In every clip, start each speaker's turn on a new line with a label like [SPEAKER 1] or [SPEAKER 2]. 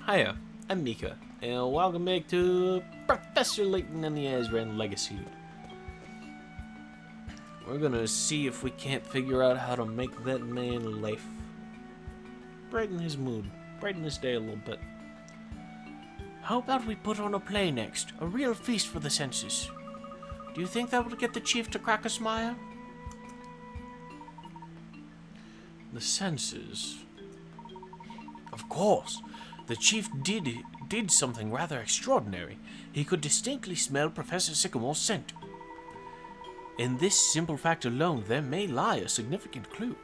[SPEAKER 1] Hiya, I'm Mika, and welcome back to Professor Layton and the Azran Legacy. We're gonna see if we can't figure out how to make that man laugh. Brighten his mood, brighten his day a little bit. How about we put on a play next? A real feast for the senses. Do you think that would get the chief to crack a smile? The senses. Of course. The chief did something rather extraordinary. He could distinctly smell Professor Sycamore's scent. In this simple fact alone, there may lie a significant clue.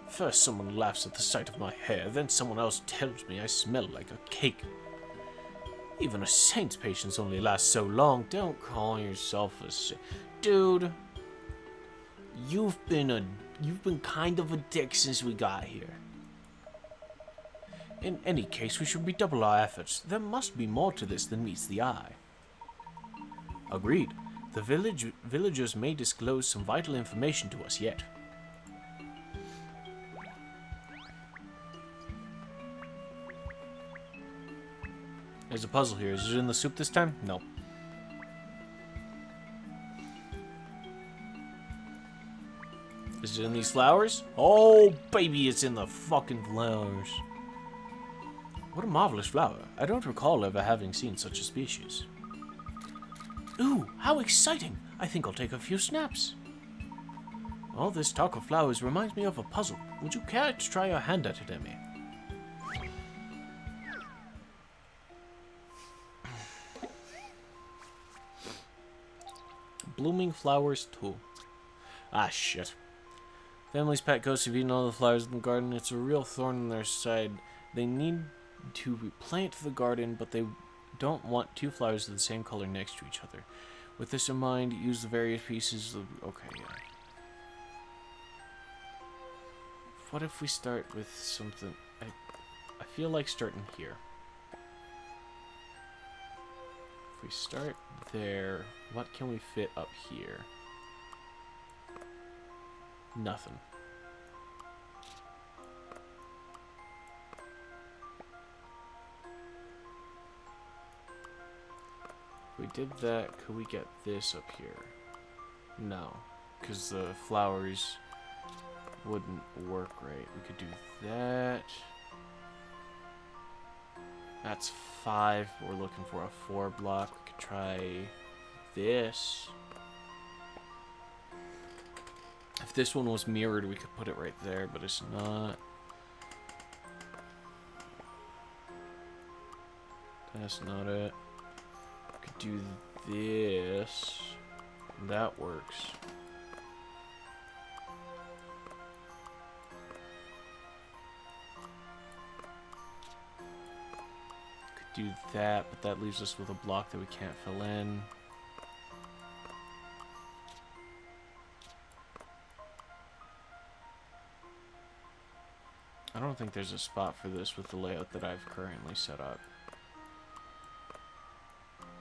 [SPEAKER 1] First someone laughs at the sight of my hair, then someone else tells me I smell like a cake. Even a saint's patience only lasts so long. Don't call yourself a saint. Dude, you've been kind of a dick since we got here. In any case, we should redouble our efforts. There must be more to this than meets the eye. Agreed. The villagers may disclose some vital information to us yet. There's a puzzle here. Is it in the soup this time? No. Is it in these flowers? Oh, baby, it's in the fucking flowers. What a marvelous flower. I don't recall ever having seen such a species. Ooh, how exciting! I think I'll take a few snaps. All this talk of flowers reminds me of a puzzle. Would you care to try your hand at it, Emmy? Blooming flowers too. Ah, shit. Family's pet ghosts have eaten all the flowers in the garden. It's a real thorn in their side. They need to replant the garden, but they don't want two flowers of the same color next to each other. With this in mind, use the various pieces of... Okay, yeah. What if we start with something... I feel like starting here. If we start there, what can we fit up here? Nothing. If we did that, could we get this up here? No, because the flowers wouldn't work right. We could do that. That's 5. We're looking for a 4 block. We could try this. If this one was mirrored, we could put it right there, but it's not. That's not it. We could do this. That works. Could do that, but that leaves us with a block that we can't fill in. I don't think there's a spot for this with the layout that I've currently set up.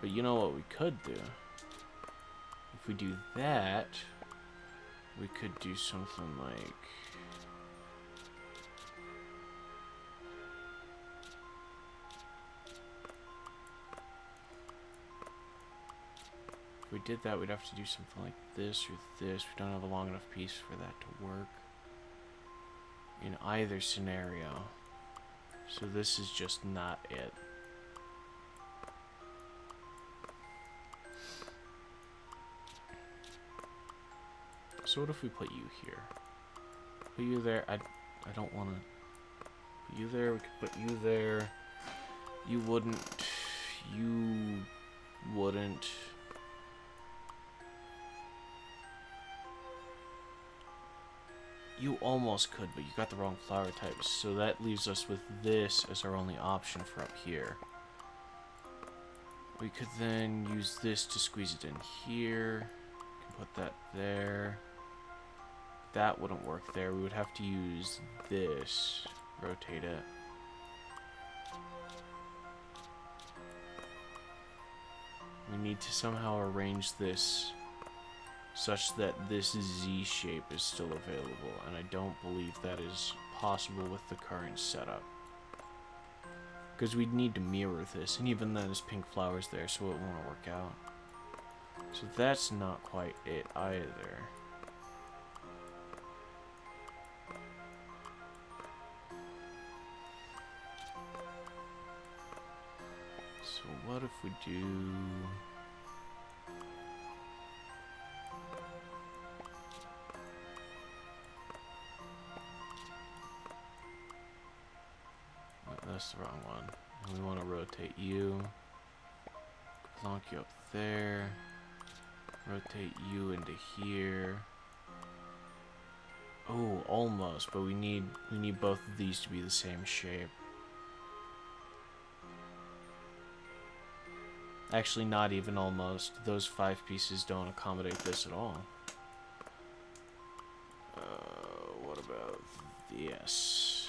[SPEAKER 1] But you know what we could do? If we do that, we could do something like... If we did that, we'd have to do something like this or this. We don't have a long enough piece for that to work in either scenario. So this is just not it. So what if we put you here? Put you there. I don't want to put you there. We could put you there. You wouldn't. You wouldn't. You almost could, but you got the wrong flower types. So that leaves us with this as our only option for up here. We could then use this to squeeze it in here. We can put that there. That wouldn't work there. We would have to use this. Rotate it. We need to somehow arrange this such that this Z shape is still available, and I don't believe that is possible with the current setup. Because we'd need to mirror this, and even then there's pink flowers there, so it won't work out. So that's not quite it either. So what if we do... That's the wrong one. And we want to rotate you. Plonk you up there. Rotate you into here. Oh, almost, but we need both of these to be the same shape. Actually, not even almost. Those 5 pieces don't accommodate this at all. What about this?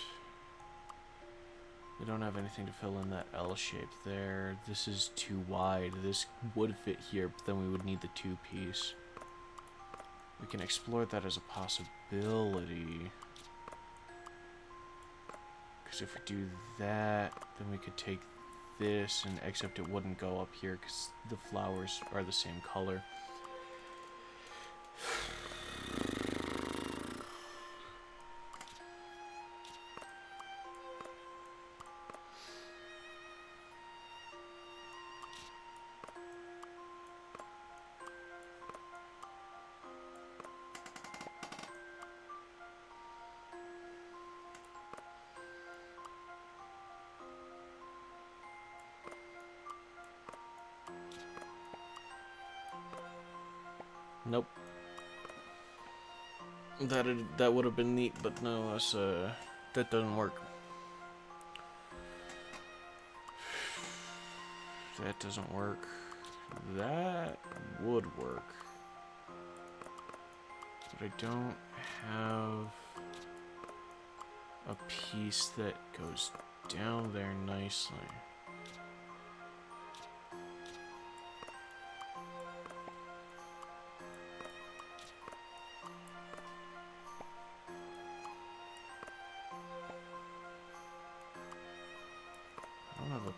[SPEAKER 1] We don't have anything to fill in that L shape there. This is too wide. This would fit here, but then we would need the 2-piece. We can explore that as a possibility. Because if we do that, then we could take this, and except it wouldn't go up here because the flowers are the same color. Nope. That would have been neat, but no, that's that doesn't work. That doesn't work. That would work. But I don't have a piece that goes down there nicely.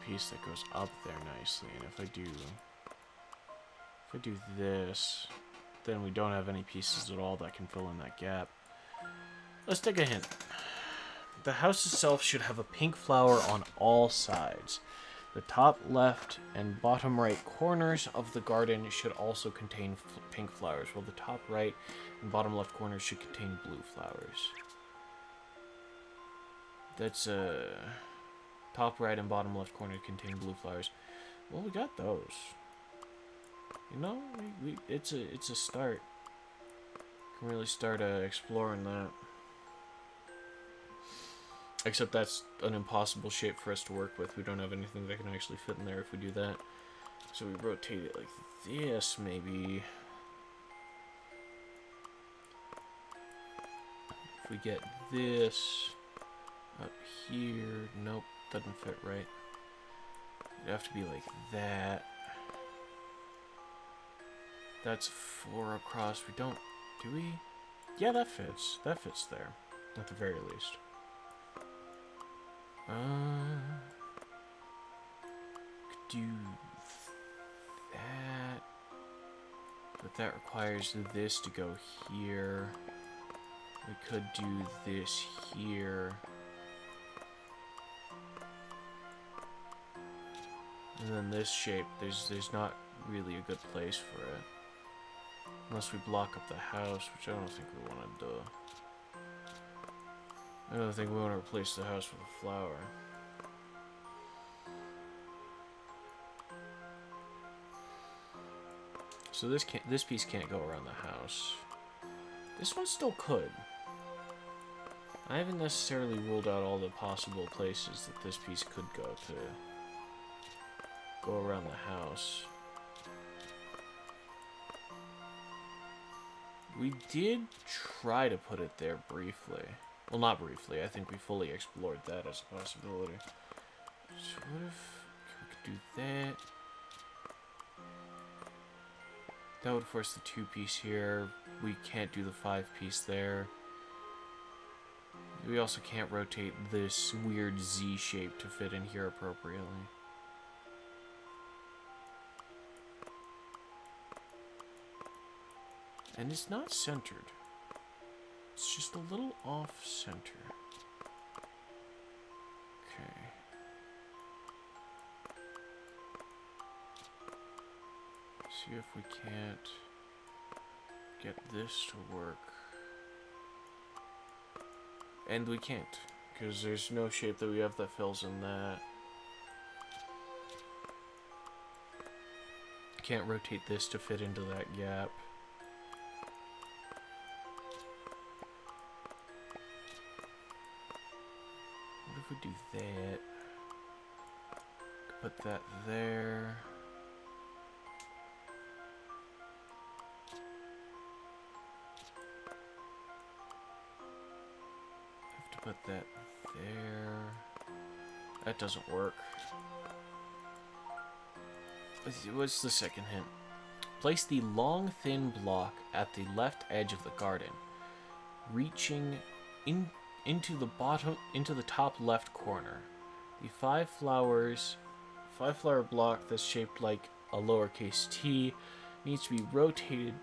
[SPEAKER 1] Piece that goes up there nicely, and if I do this, then we don't have any pieces at all that can fill in that gap. Let's take a hint. The house itself should have a pink flower on all sides. The top left and bottom right corners of the garden should also contain pink flowers, while the top right and bottom left corners should contain blue flowers. That's top right and bottom left corner contain blue flowers. Well, we got those. You know, it's a start. Can really start exploring that. Except that's an impossible shape for us to work with. We don't have anything that can actually fit in there if we do that. So we rotate it like this, maybe. If we get this up here, nope. Doesn't fit right. It'd have to be like that. That's 4 across. We don't... Do we? Yeah, that fits. That fits there. At the very least. Could do that. But that requires this to go here. We could do this here. And then this shape, there's not really a good place for it. Unless we block up the house, which I don't think we want to do. I don't think we want to replace the house with a flower. So this piece can't go around the house. This one still could. I haven't necessarily ruled out all the possible places that this piece could go to. Go around the house. We did try to put it there briefly. Well, not briefly. I think we fully explored that as a possibility. So what if we could do that? That would force the 2-piece here. We can't do the 5-piece there. We also can't rotate this weird Z shape to fit in here appropriately. And it's not centered. It's just a little off center. Okay. See if we can't get this to work. And we can't, because there's no shape that we have that fills in that. Can't rotate this to fit into that gap. What if we do that? Put that there. Have to put that there. That doesn't work. What's the second hint? Place the long, thin block at the left edge of the garden, reaching into the top left corner. The five flower block that's shaped like a lowercase t needs to be rotated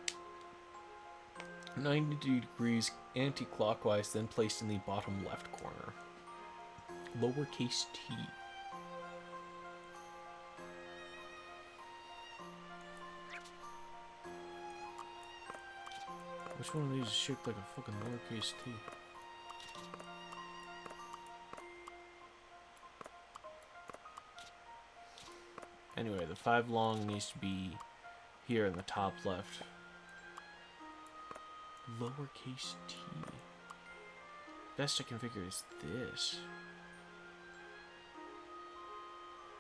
[SPEAKER 1] 90 degrees anti-clockwise, then placed in the bottom left corner. Lowercase t. Which one of these is shaped like a fucking lowercase t? Anyway, the 5 long needs to be here in the top left. Lowercase t. Best I can figure is this.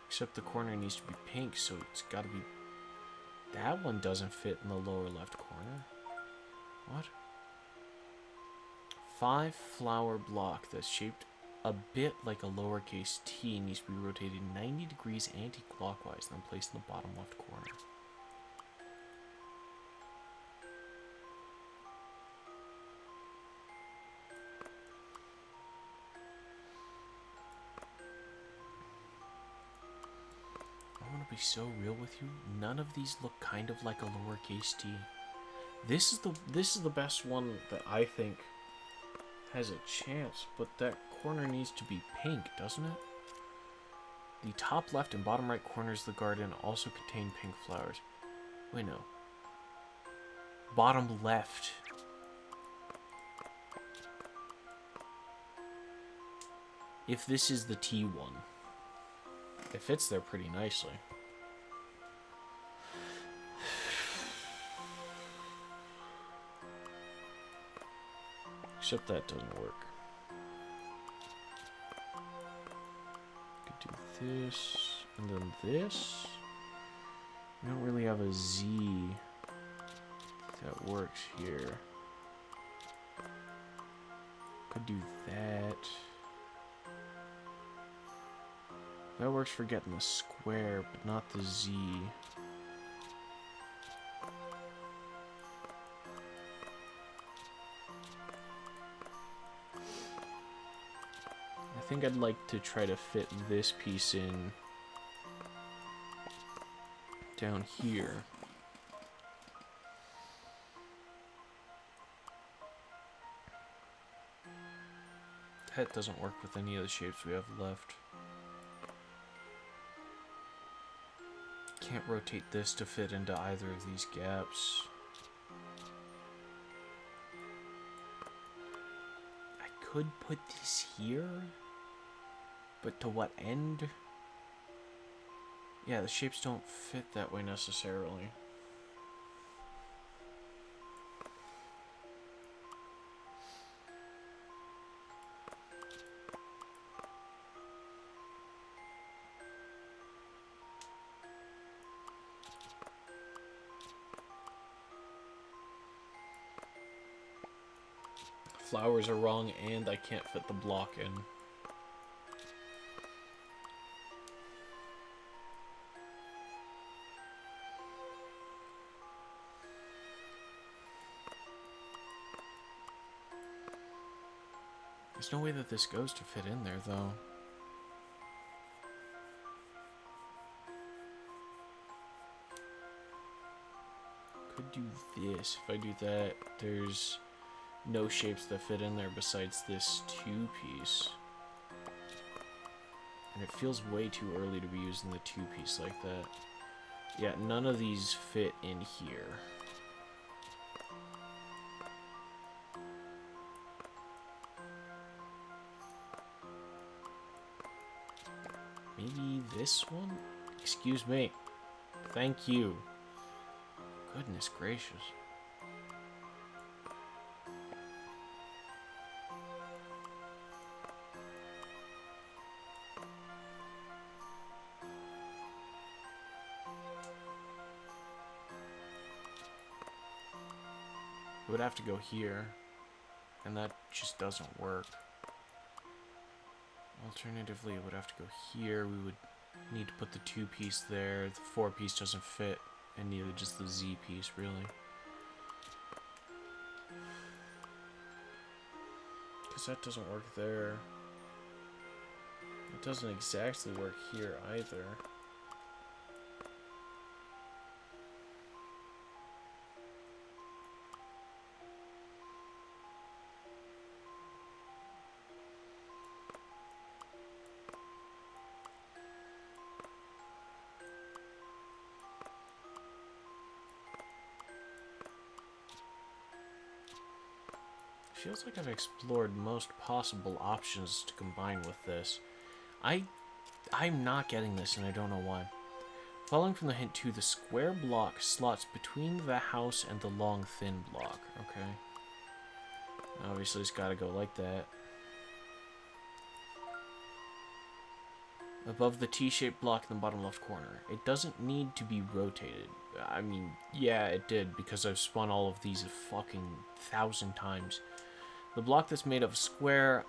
[SPEAKER 1] Except the corner needs to be pink, so it's gotta be... That one doesn't fit in the lower left corner. What? 5 flower block that's shaped a bit like a lowercase t needs to be rotated 90 degrees anti-clockwise, then placed in the bottom left corner. I want to be so real with you. None of these look kind of like a lowercase t. This is the best one that I think has a chance, but that corner needs to be pink, doesn't it? The top left and bottom right corners of the garden also contain pink flowers. Wait, no. Bottom left. If this is the T one, it fits there pretty nicely. Except that doesn't work. Could do this, and then this. We don't really have a Z that works here. Could do that. That works for getting the square, but not the Z. I think I'd like to try to fit this piece in down here. That doesn't work with any of the shapes we have left. Can't rotate this to fit into either of these gaps. I could put this here, but to what end? Yeah, the shapes don't fit that way necessarily. Flowers are wrong, and I can't fit the block in. There's no way that this goes to fit in there, though. Could do this. If I do that, there's no shapes that fit in there besides this two-piece. And it feels way too early to be using the two-piece like that. Yeah, none of these fit in here. Maybe this one? Excuse me. Thank you. Goodness gracious. It would have to go here, and that just doesn't work. Alternatively, it would have to go here. We would need to put the two-piece there. The four-piece doesn't fit, and neither does the Z-piece, really. Because that doesn't work there. It doesn't exactly work here either. Feels like I've explored most possible options to combine with this. I'm not getting this, and I don't know why. Following from the hint 2, the square block slots between the house and the long, thin block. Okay. Obviously, it's got to go like that. Above the T-shaped block in the bottom left corner. It doesn't need to be rotated. I mean, yeah, it did, because I've spun all of these a fucking 1,000 times. The block that's made of a square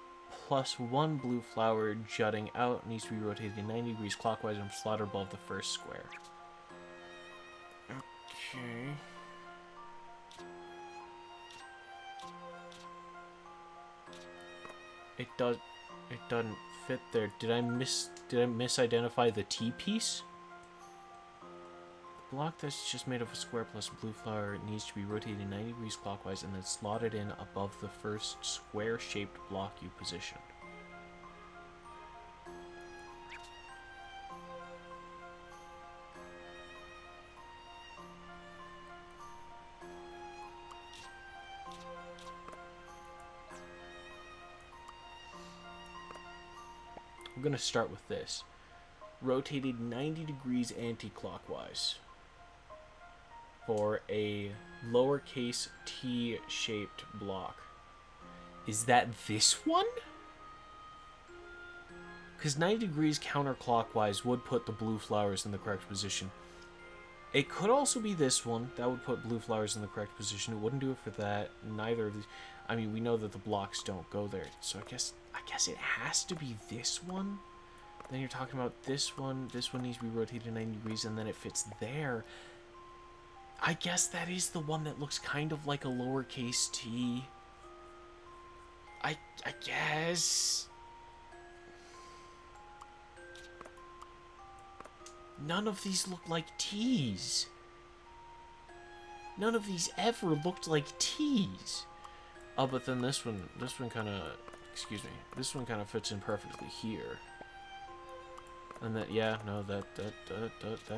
[SPEAKER 1] plus one blue flower jutting out needs to be rotated 90 degrees clockwise and slotted above the first square. Okay. It doesn't fit there. Did I misidentify the T piece? The block that's just made of a square plus a blue flower needs to be rotated 90 degrees clockwise and then slotted in above the first square-shaped block you positioned. I'm going to start with this. Rotated 90 degrees anti-clockwise for a lowercase T-shaped block. Is that this one? Because 90 degrees counterclockwise would put the blue flowers in the correct position. It could also be this one. That would put blue flowers in the correct position. It wouldn't do it for that. Neither of these. I mean, we know that the blocks don't go there. So I guess it has to be this one. Then you're talking about this one. This one needs to be rotated 90 degrees, and then it fits there. I guess that is the one that looks kind of like a lowercase t. I guess. None of these look like T's. None of these ever looked like T's. Oh, but then this one kind of, excuse me, this one kind of fits in perfectly here. And that, yeah, no, that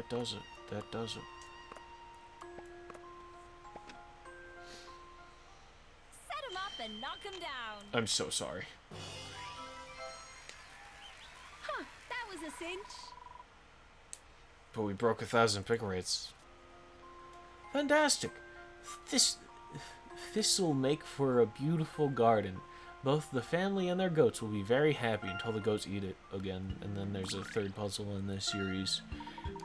[SPEAKER 1] does it. That does it.
[SPEAKER 2] Set him up and knock him down.
[SPEAKER 1] I'm so sorry.
[SPEAKER 2] Huh, that was a cinch.
[SPEAKER 1] But we broke 1,000 pick rates. Fantastic. This'll make for a beautiful garden. Both the family and their goats will be very happy until the goats eat it again. And then there's a third puzzle in this series.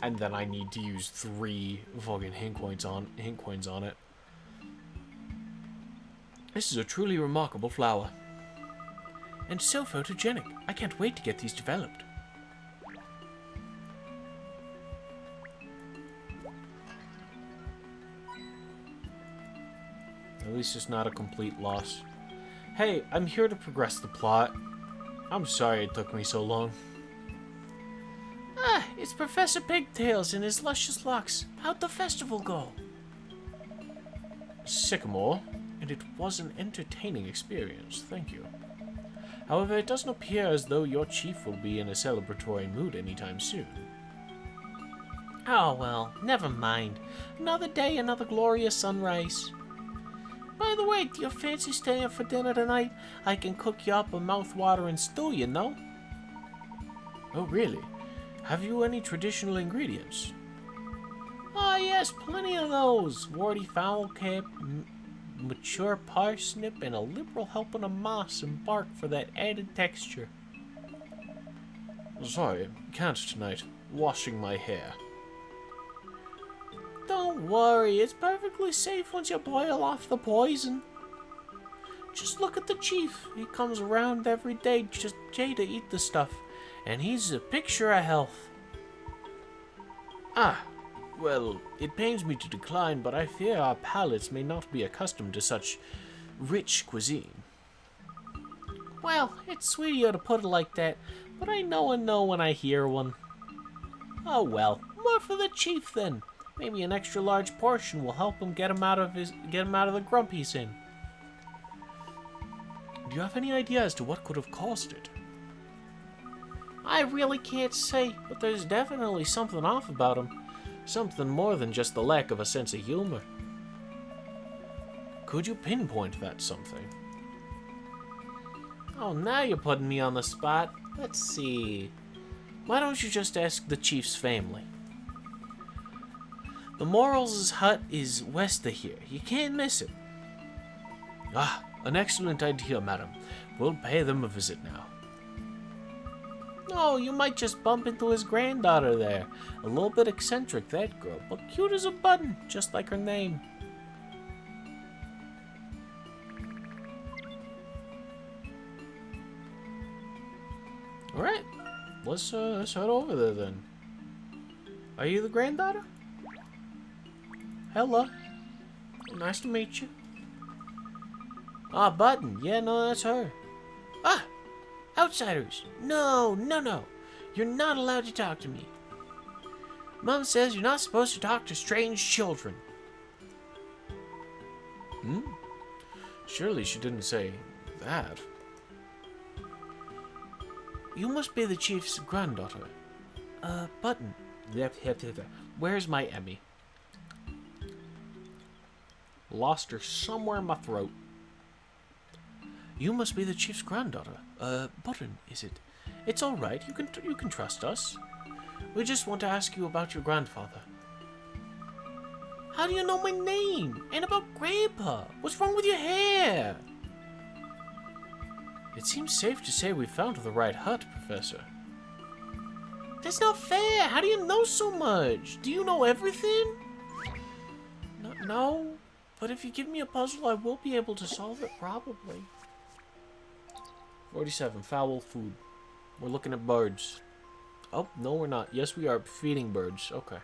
[SPEAKER 1] And then I need to use 3 fucking hint coins on it. This is a truly remarkable flower. And so photogenic. I can't wait to get these developed. At least it's not a complete loss. Hey, I'm here to progress the plot. I'm sorry it took me so long. Ah, it's Professor Pigtails and his luscious locks. How'd the festival go? Sycamore, and it was an entertaining experience, thank you. However, it doesn't appear as though your chief will be in a celebratory mood anytime soon. Oh well, never mind. Another day, another glorious sunrise. By the way, do you fancy staying for dinner tonight? I can cook you up a mouth-watering stew, you know. Oh really? Have you any traditional ingredients? Ah yes, plenty of those. Warty fowl cap, mature parsnip, and a liberal helping of moss and bark for that added texture. Sorry, can't tonight. Washing my hair. Don't worry, it's perfectly safe once you boil off the poison. Just look at the chief. He comes around every day just to eat the stuff, and he's a picture of health. Ah, well, it pains me to decline, but I fear our palates may not be accustomed to such rich cuisine. Well, it's sweet of you to put it like that, but I know when I hear one. Oh well, more for the chief then. Maybe an extra large portion will help him get him out of the grump he's in. Do you have any idea as to what could have caused it? I really can't say, but there's definitely something off about him. Something more than just the lack of a sense of humor. Could you pinpoint that something? Oh, now you're putting me on the spot. Let's see. Why don't you just ask the chief's family? The Morals' hut is west of here. You can't miss it. Ah, an excellent idea, madam. We'll pay them a visit now. Oh, you might just bump into his granddaughter there. A little bit eccentric, that girl, but cute as a button, just like her name. Alright, let's head over there then. Are you the granddaughter? Hello. Nice to meet you. Ah, Button. Yeah, no, that's her. Ah! Outsiders. No. You're not allowed to talk to me. Mom says you're not supposed to talk to strange children. Surely she didn't say that. You must be the chief's granddaughter. Button. Where's my Emmy? Lost her somewhere in my throat. You must be the chief's granddaughter. Button, is it? It's all right. You can trust us. We just want to ask you about your grandfather. How do you know my name? And about Grandpa? What's wrong with your hair? It seems safe to say we found the right hut, Professor. That's not fair. How do you know so much? Do you know everything? No. But if you give me a puzzle, I will be able to solve it, probably. 47. Foul food. We're looking at birds. Oh, no we're not. Yes, we are feeding birds. Okay.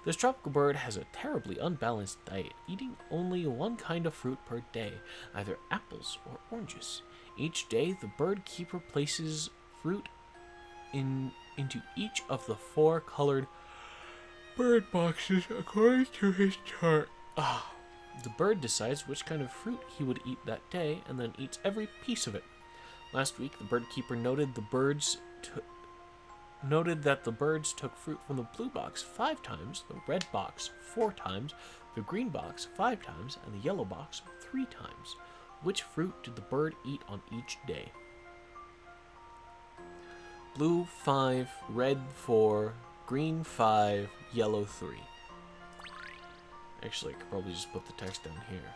[SPEAKER 1] This tropical bird has a terribly unbalanced diet, eating only one kind of fruit per day, either apples or oranges. Each day, the bird keeper places fruit into each of the 4 colored bird boxes according to his chart. The bird decides which kind of fruit he would eat that day and then eats every piece of it. Last week, the bird keeper noted that the birds took fruit from the blue box 5 times, the red box 4 times, the green box 5 times, and the yellow box 3 times. Which fruit did the bird eat on each day? Blue 5, red 4, green 5, yellow 3. Actually, I could probably just put the text down here.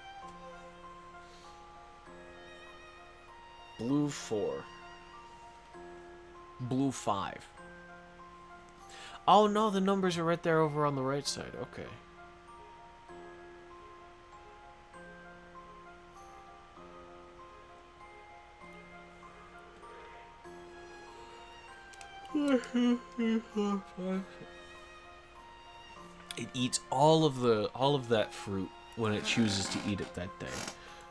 [SPEAKER 1] Blue 4. Blue 5. Oh no, the numbers are right there over on the right side. Okay. It eats all of that fruit when it chooses to eat it that day.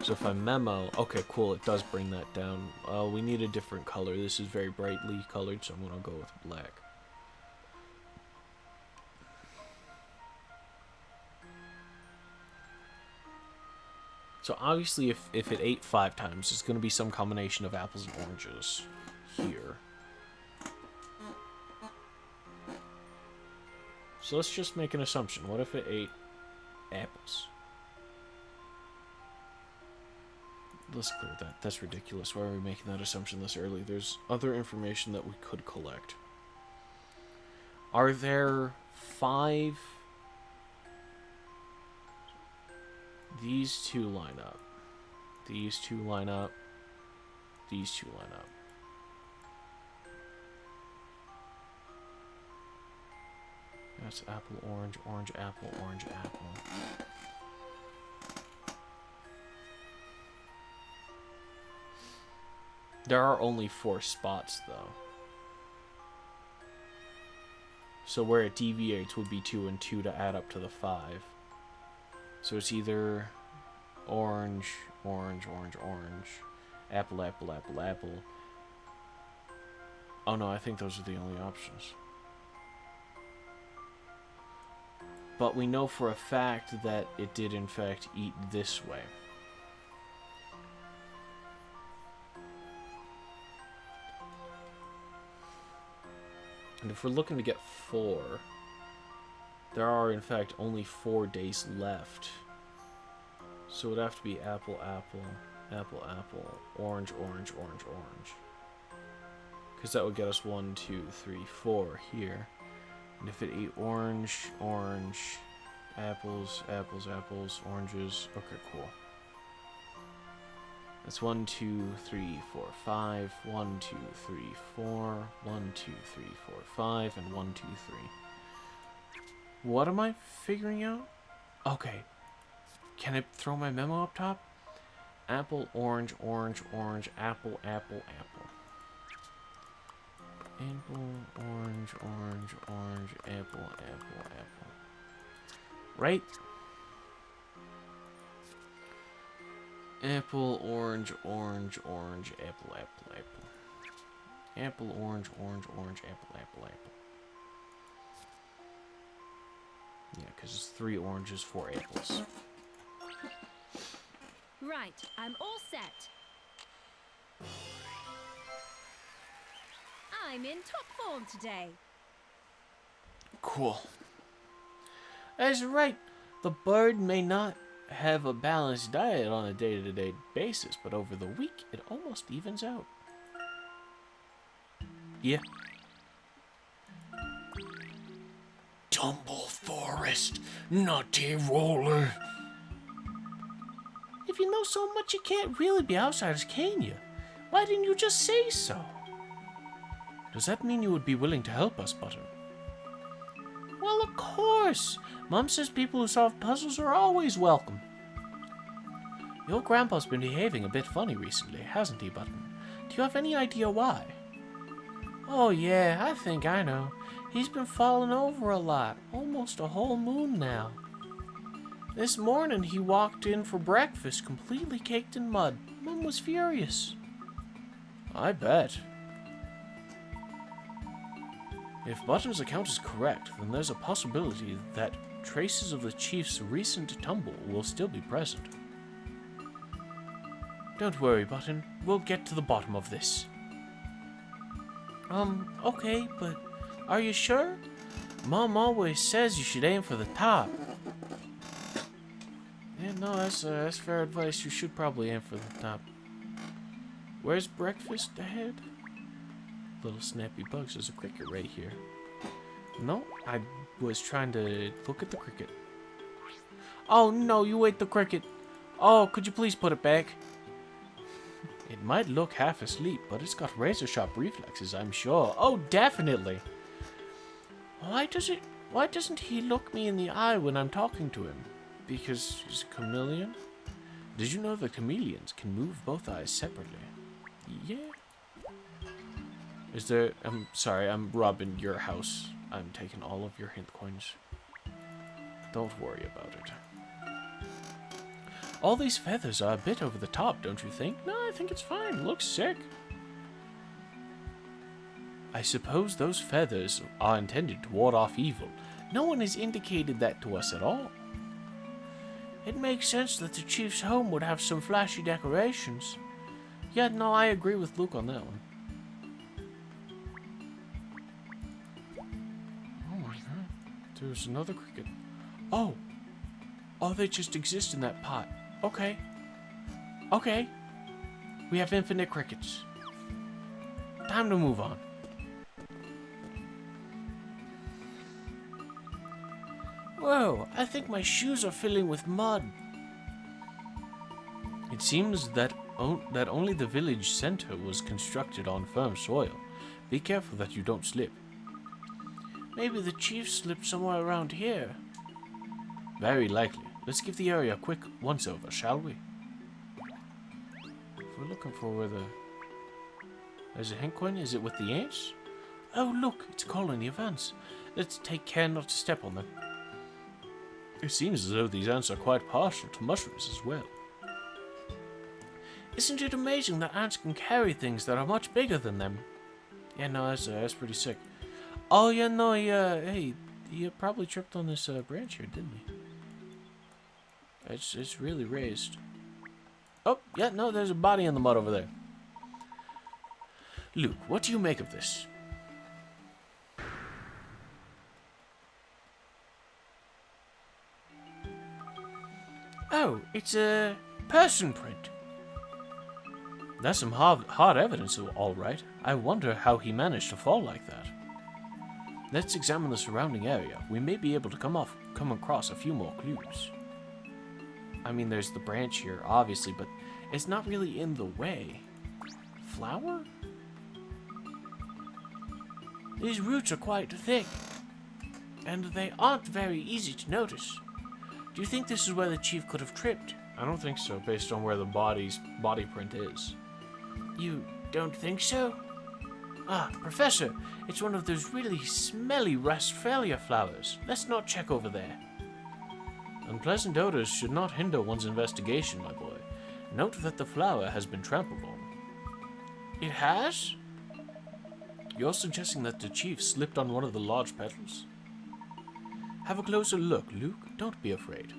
[SPEAKER 1] So if I memo... Okay, cool, it does bring that down. We need a different color. This is very brightly colored, so I'm going to go with black. So obviously if it ate 5 times, it's going to be some combination of apples and oranges here. So let's just make an assumption. What if it ate apples? Let's clear that. That's ridiculous. Why are we making that assumption this early? There's other information that we could collect. Are there 5... These 2 line up. These 2 line up. These 2 line up. That's apple, orange, orange, apple, orange, apple. There are only 4 spots, though. So where it deviates would be 2 and 2 to add up to the 5. So it's either orange, orange, orange, orange, apple, apple, apple, apple. Oh no, I think those are the only options. But we know for a fact that it did in fact eat this way. And if we're looking to get 4, there are in fact only 4 days left. So it would have to be apple, apple, apple, apple, orange, orange, orange, orange. Because that would get us 1, 2, 3, 4 here. And if it ate orange, orange, apples, apples, apples, oranges. Okay, cool. That's 1, 2, 3, 4, 5. 1, 2, 3, 4. 1, 2, 3, 4, 5. And 1, 2, 3. What am I figuring out? Okay. Can I throw my memo up top? Apple, orange, orange, orange, apple, apple, apple. Apple, orange, orange, orange, apple, apple, apple. Right? Apple, orange, orange, orange, apple, apple, apple. Apple, orange, orange, orange, apple, apple, apple. Yeah, because it's 3 oranges, 4 apples.
[SPEAKER 2] Right, I'm all set. I'm in top form today.
[SPEAKER 1] Cool. That's right. The bird may not have a balanced diet on a day-to-day basis, but over the week, it almost evens out. Yeah. Tumble forest, nutty roller. If you know so much, you can't really be outsiders, can you? Why didn't you just say so? Does that mean you would be willing to help us, Button? Well, of course. Mom says people who solve puzzles are always welcome. Your grandpa's been behaving a bit funny recently, hasn't he, Button? Do you have any idea why? Oh, yeah, I think I know. He's been falling over a lot, almost a whole moon now. This morning, he walked in for breakfast completely caked in mud. Mom was furious. I bet. If Button's account is correct, then there's a possibility that traces of the chief's recent tumble will still be present. Don't worry, Button. We'll get to the bottom of this. Okay, but are you sure? Mom always says you should aim for the top. Yeah, no, that's fair advice. You should probably aim for the top. Where's breakfast ahead? Little snappy bugs. There's a cricket right here. No, I was trying to look at the cricket. Oh no, you ate the cricket. Oh, could you please put it back? It might look half asleep, but it's got razor-sharp reflexes, I'm sure. Oh, definitely. Why doesn't he look me in the eye when I'm talking to him? Because he's a chameleon? Did you know that chameleons can move both eyes separately? Yeah. Is there... I'm sorry, I'm robbing your house. I'm taking all of your hint coins. Don't worry about it. All these feathers are a bit over the top, don't you think? No, I think it's fine. Looks sick. I suppose those feathers are intended to ward off evil. No one has indicated that to us at all. It makes sense that the chief's home would have some flashy decorations. Yeah, no, I agree with Luke on that one. Oh my god. There's another cricket. Oh! Oh, they just exist in that pot. Okay. Okay. We have infinite crickets. Time to move on. Whoa, I think my shoes are filling with mud. It seems that only the village center was constructed on firm soil. Be careful that you don't slip. Maybe the chief slipped somewhere around here. Very likely. Let's give the area a quick once-over, shall we? If we're looking for where there's a hint coin, is it with the ants? Oh, look, it's a colony of ants. Let's take care not to step on them. It seems as though these ants are quite partial to mushrooms as well. Isn't it amazing that ants can carry things that are much bigger than them? Yeah, no, that's pretty sick. Oh, yeah, no, he probably tripped on this branch here, didn't he? It's really raised. Oh, yeah, no, there's a body in the mud over there. Luke, what do you make of this? Oh, it's a person print. That's some hard evidence, all right. I wonder how he managed to fall like that. Let's examine the surrounding area. We may be able to come across a few more clues. I mean, there's the branch here, obviously, but it's not really in the way. Flower? These roots are quite thick, and they aren't very easy to notice. Do you think this is where the chief could have tripped? I don't think so, based on where the body print is. You don't think so? Ah, Professor, it's one of those really smelly Westphalia flowers. Let's not check over there. Unpleasant odors should not hinder one's investigation, my boy. Note that the flower has been trampled on. It has? You're suggesting that the chief slipped on one of the large petals? Have a closer look, Luke. Don't be afraid.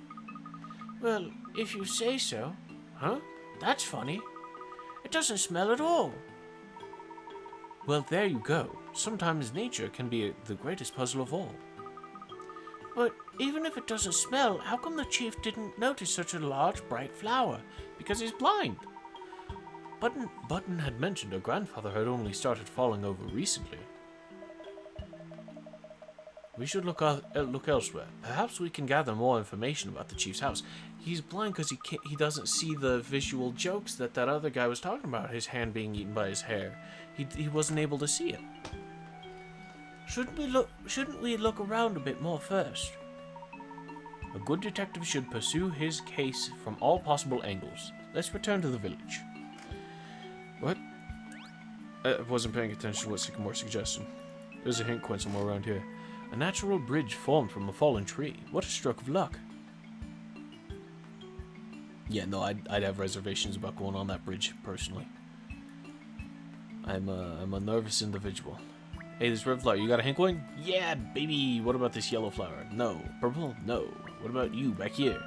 [SPEAKER 1] Well, if you say so. Huh? That's funny. It doesn't smell at all. Well, there you go. Sometimes nature can be the greatest puzzle of all. But even if it doesn't smell, how come the chief didn't notice such a large, bright flower? Because he's blind. Button had mentioned her grandfather had only started falling over recently. We should look elsewhere. Perhaps we can gather more information about the chief's house. He's blind because he doesn't see the visual jokes that other guy was talking about. His hand being eaten by his hair. He wasn't able to see it. Shouldn't we look around a bit more first? A good detective should pursue his case from all possible angles. Let's return to the village. What? I wasn't paying attention to what Sycamore suggested. There's a hint coin somewhere around here. A natural bridge formed from a fallen tree. What a stroke of luck. Yeah, no, I'd have reservations about going on that bridge, personally. I'm a nervous individual. Hey, this red flower, you got a hint coin? Yeah, baby! What about this yellow flower? No. Purple? No. What about you, back here?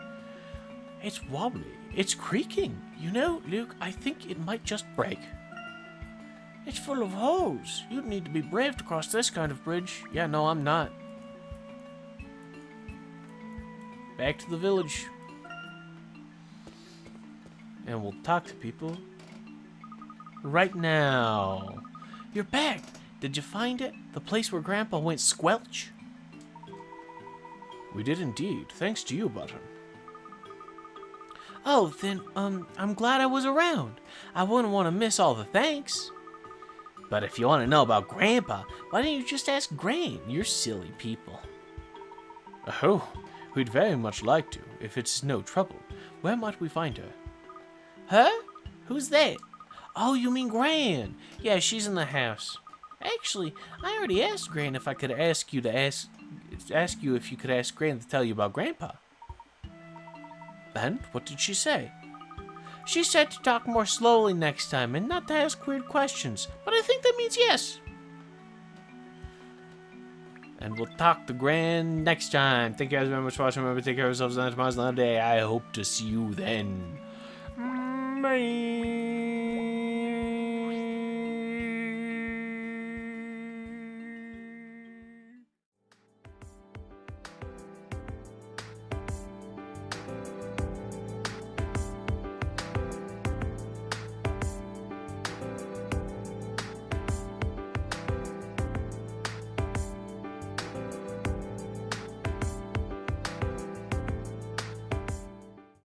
[SPEAKER 1] It's wobbly. It's creaking. You know, Luke, I think it might just break. It's full of holes. You'd need to be brave to cross this kind of bridge. Yeah, no, I'm not. Back to the village. And we'll talk to people right now. You're back. Did you find it? The place where Grandpa went squelch? We did indeed. Thanks to you, Button. Oh, then, I'm glad I was around. I wouldn't want to miss all the thanks. But if you want to know about Grandpa, why don't you just ask Gran? You're silly people. Oh, we'd very much like to, if it's no trouble. Where might we find her? Her? Who's that? Oh, you mean Gran? Yeah, she's in the house. Actually, I already asked Gran if I could ask you if you could ask Gran to tell you about Grandpa. And what did she say? She said to talk more slowly next time and not to ask weird questions, but I think that means yes. And we'll talk the grand next time. Thank you guys very much for watching. Remember to take care of yourselves on tomorrow's another day. I hope to see you then. Bye.